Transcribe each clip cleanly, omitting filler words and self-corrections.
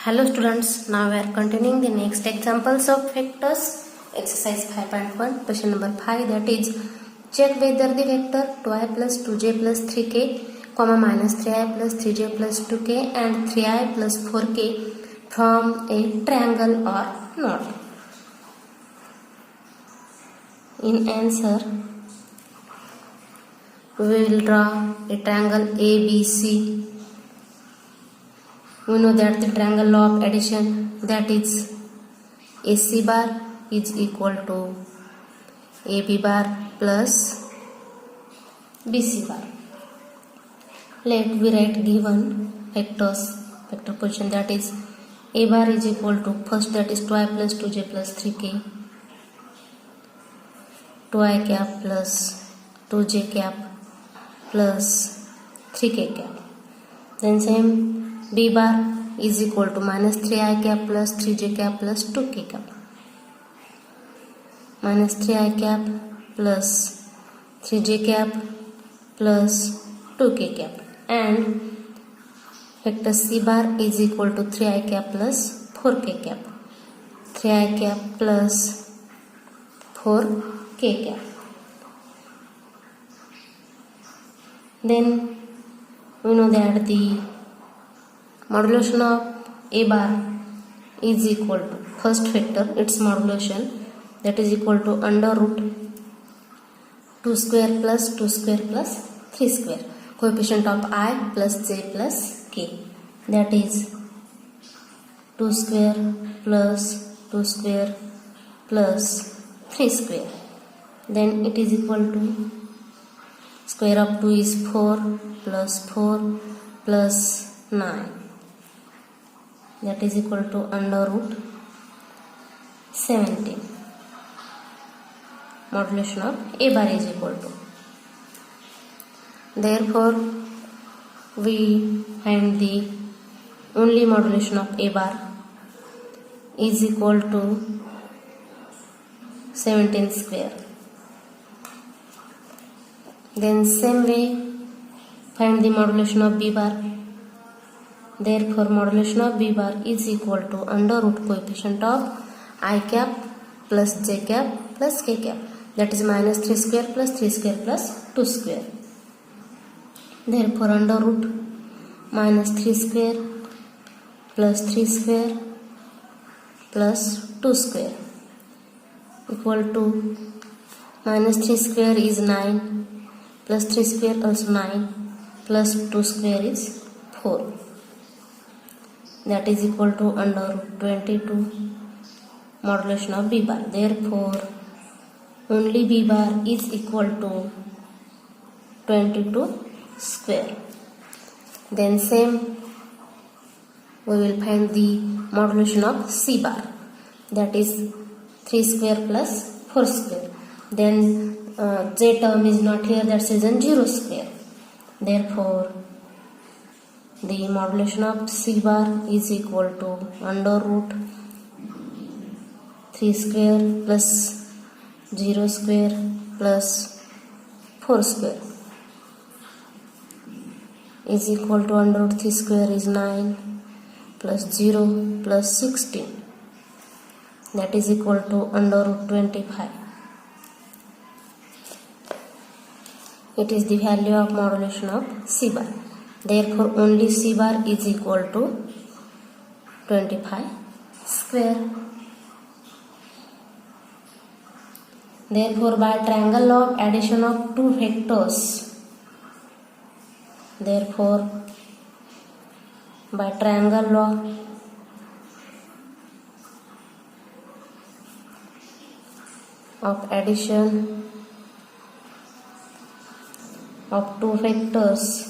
Hello students, now we are continuing the next examples of vectors. Exercise 5.1, question number 5, that is check whether the vector 2i plus 2j plus 3k, minus 3i plus 3j plus 2k and 3i plus 4k from a triangle or not. In answer, we will draw a triangle ABC. We know that the triangle law of addition, that is AC bar is equal to AB bar plus BC bar. Let we write given vector position, that is A bar is equal to first, that is 2i plus 2j plus 3k, 2i cap plus 2j cap plus 3k cap. Then same B bar is equal to minus 3i cap plus 3j cap plus 2k cap, minus 3i cap plus 3j cap plus 2k cap, and vector C bar is equal to 3i cap plus 4k cap, 3i cap plus 4k cap. Then we know that the modulation of A bar is equal to first vector, its modulation, that is equal to under root 2 square plus 2 square plus 3 square, coefficient of I plus j plus k, that is 2 square plus 2 square plus 3 square. Then it is equal to square of 2 is 4 plus 4 plus 9, that is equal to under root 17. Modulation of A bar is equal to. Therefore, we find the only modulation of A bar is equal to 17 square. Then same way find the modulation of B bar. Therefore, modulation of B bar is equal to under root coefficient of I cap plus j cap plus k cap, that is minus 3 square plus 3 square plus 2 square. Therefore, under root minus 3 square plus 3 square plus 2 square equal to minus 3 square is 9 plus 3 square also 9 plus 2 square is 4, that is equal to under root 22 modulation of B bar. Therefore, only B bar is equal to 22 square. Then same we will find the modulation of C bar, that is 3 square plus 4 square. Then j term is not here, that's reason 0 square. Therefore, the modulation of C bar is equal to under root 3 square plus 0 square plus 4 square is equal to under root 3 square is 9 plus 0 plus 16, that is equal to under root 25. It is the value of modulation of C bar. Therefore, only C bar is equal to 25 square. Therefore, by triangle law of addition of two vectors, therefore, by triangle law of addition of two vectors,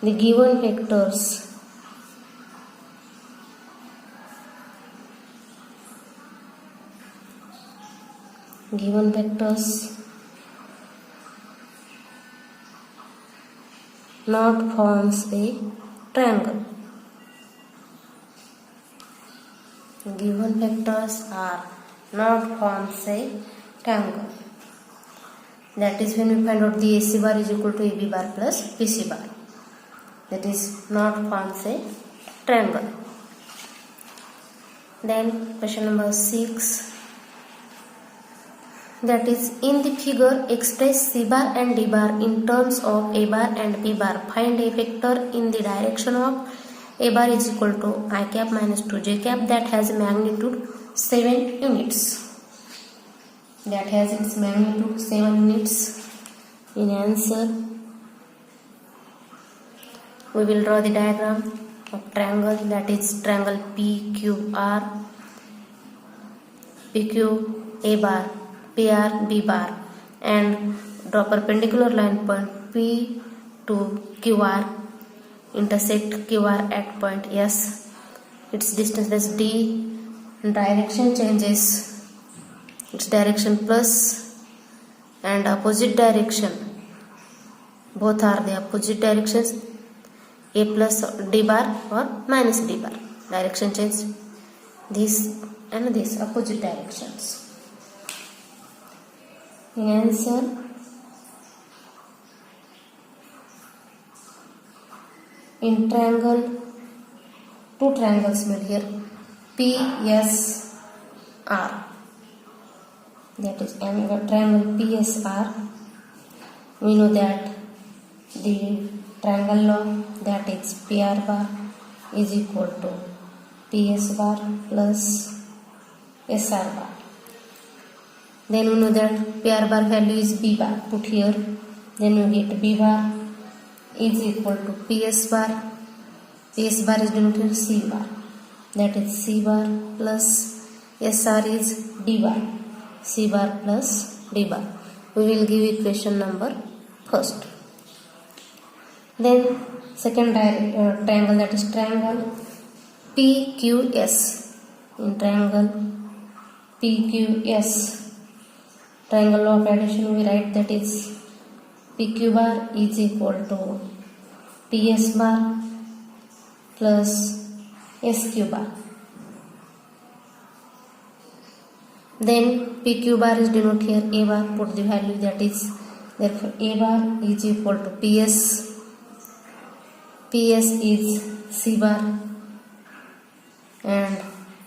the given vectors not forms a triangle. Given vectors are not forms a triangle. That is when we find out the AC bar is equal to AB bar plus BC bar. that is not forms a triangle. Then question number 6, that is in the figure express C bar and D bar in terms of A bar and B bar. Find a vector in the direction of A bar is equal to I cap minus 2j cap that has magnitude 7 units. That has its magnitude 7 units. In answer, we will draw the diagram of triangle, that is triangle PQR, PQ A bar, PR B bar, and draw perpendicular line point P to QR, intersect QR at point S. Its distance is D, direction changes, its direction plus and opposite direction, both are the opposite directions, A plus D bar or minus D bar. Direction change, this and this opposite directions. In answer, in triangle, two triangles made here, PSR, that is triangle PSR. We know that the triangle law, that is PR bar is equal to PS bar plus SR bar. Then we know that PR bar value is B bar, put here, then we get B bar is equal to PS bar. PS bar is denoted C bar, that is C bar plus SR is D bar, C bar plus D bar. We will give equation number first. Then second triangle, that is triangle PQS. In triangle PQS, triangle law of addition we write, that is PQ bar is equal to PS bar plus SQ bar. Then PQ bar is denoted here A bar, put the value, that is therefore A bar is equal to PS. PS is C bar and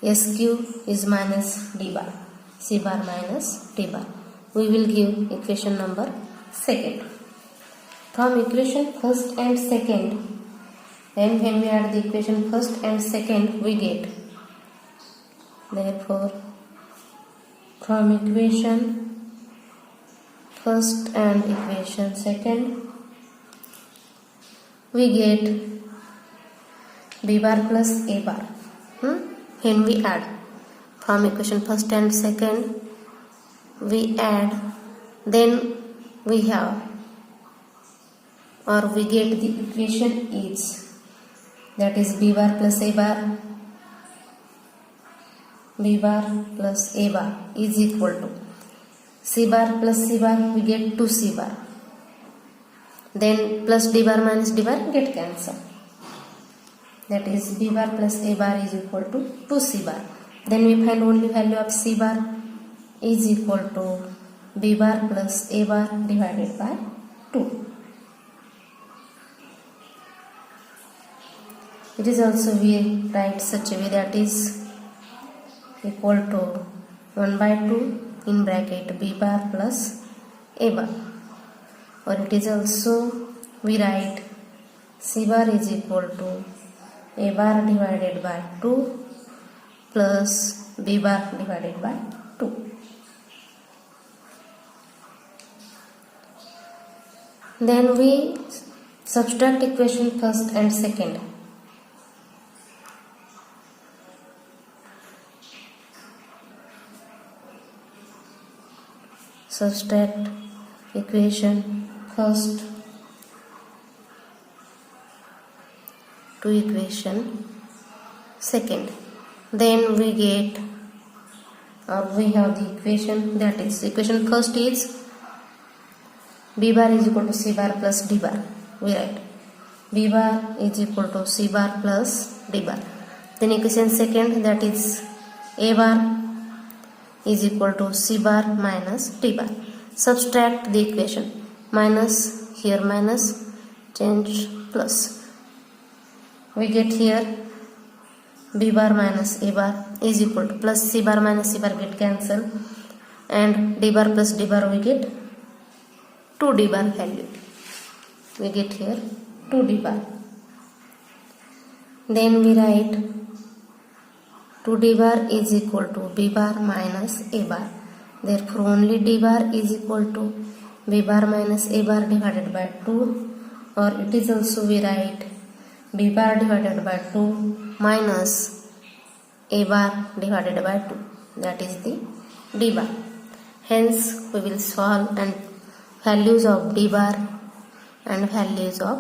SQ is minus D bar, C bar minus D bar. We will give equation number second. From equation first and second, then when we add the equation first and second, we get, therefore from equation first and equation second, we get B bar plus A bar. When we add from equation first and second, we add, then we have, or we get the equation is, that is B bar plus A bar, B bar plus A bar is equal to C bar plus C bar, we get 2C bar, then plus D bar minus D bar get cancelled, that is B bar plus A bar is equal to 2C bar. Then we find only value of C bar is equal to B bar plus A bar divided by 2. It is also we write such a way, that is equal to 1 by 2 in bracket B bar plus A bar, or it is also we write C bar is equal to A bar divided by 2 plus B bar divided by 2. Then we subtract equation first and second. Subtract equation first to equation second. Then we get, we have the equation, that is equation first is B bar is equal to C bar plus D bar. We write B bar is equal to C bar plus D bar. Then equation second, that is A bar is equal to C bar minus D bar. Subtract the equation, minus here minus, change plus, we get here b bar minus a bar is equal to plus c bar minus c bar get cancel, and d bar plus d bar we get 2d bar value. We get here 2d bar. Then we write 2d bar is equal to b bar minus a bar. Therefore only d bar is equal to b bar minus a bar divided by 2, or it is also we write b bar divided by 2 minus a bar divided by 2, that is the d bar. Hence we will solve and values of d bar and values of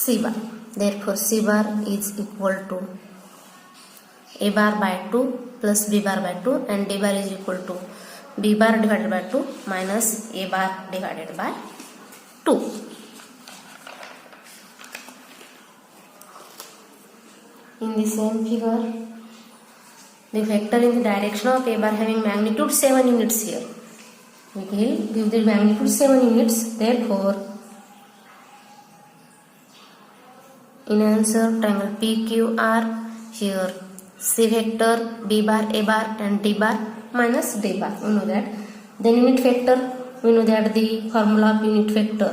c bar. Therefore c bar is equal to a bar by 2 plus b bar by 2, and d bar is equal to b bar divided by 2 minus a bar divided by 2. In the same figure, the vector in the direction of a bar having magnitude 7 units here. We will give the magnitude 7 units. Therefore, in answer triangle PQR, here C vector, B bar, A bar and D bar minus D bar. We know that. Then unit vector, we know that the formula of unit vector.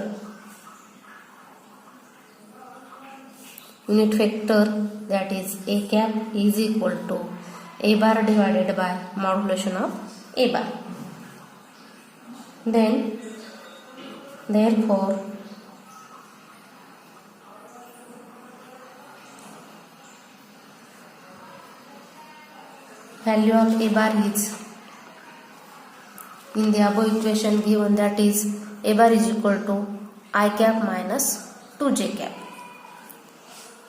Unit vector, that is A cap is equal to A bar divided by modulation of A bar. Then therefore value of A bar is in the above equation given, that is A bar is equal to I cap minus 2j cap.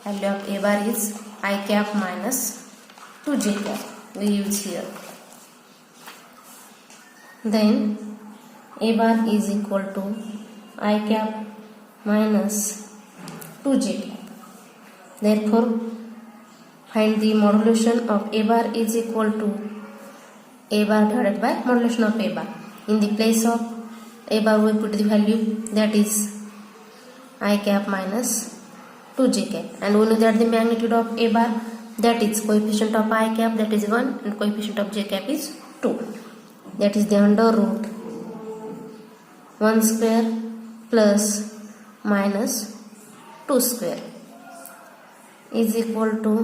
Value of A bar is I cap minus 2j cap we use here. Then A bar is equal to I cap minus 2j cap. Therefore find the modulation of A bar is equal to A bar divided by modulation of A bar. In the place of A bar we put the value, that is I cap minus 2j cap, and we know that the magnitude of A bar, that is coefficient of I cap, that is 1, and coefficient of j cap is 2. That is the under root 1 square plus minus 2 square is equal to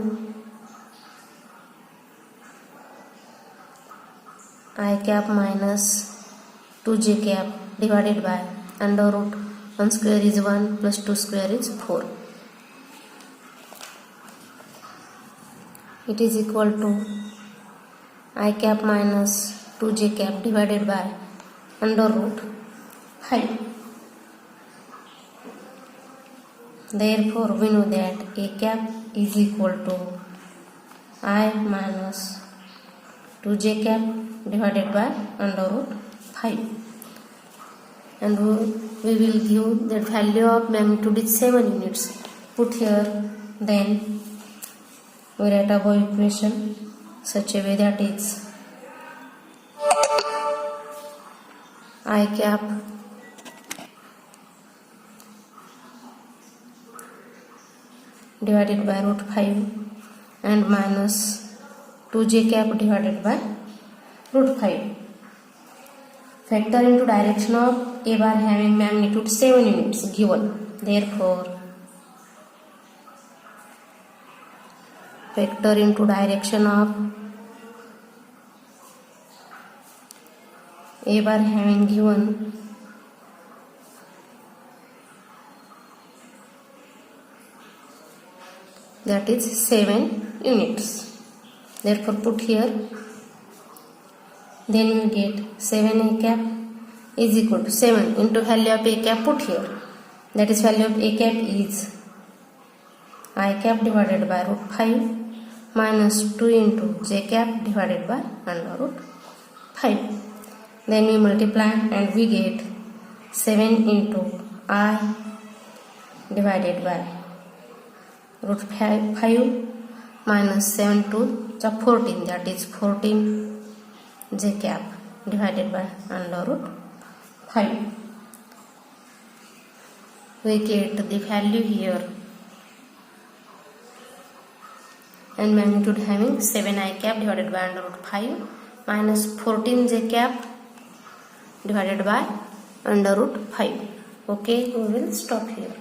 I cap minus 2j cap divided by under root 1 square is 1 plus 2 square is 4. It is equal to I cap minus 2j cap divided by under root 5. Therefore we know that A cap is equal to I minus 2j cap divided by under root 5, and we will give that value of magnitude is 7 units. Put here, then we write above equation such a way that is I cap divided by root 5 and minus 2j cap divided by root 5. Factor into direction of A bar having magnitude 7 units given. Therefore, factor into direction of A bar having given that is 7 units. Therefore put here, then we get 7 A cap is equal to 7 into value of A cap put here, that is value of A cap is I cap divided by root 5 minus 2 into j cap divided by under root 5. Then we multiply and we get 7 into I divided by root 5 minus 7 to the 14, that is 14 j cap divided by under root 5. We get the value here and magnitude having 7 I cap divided by under root 5 minus 14 j cap divided by under root 5. Okay, we will stop here.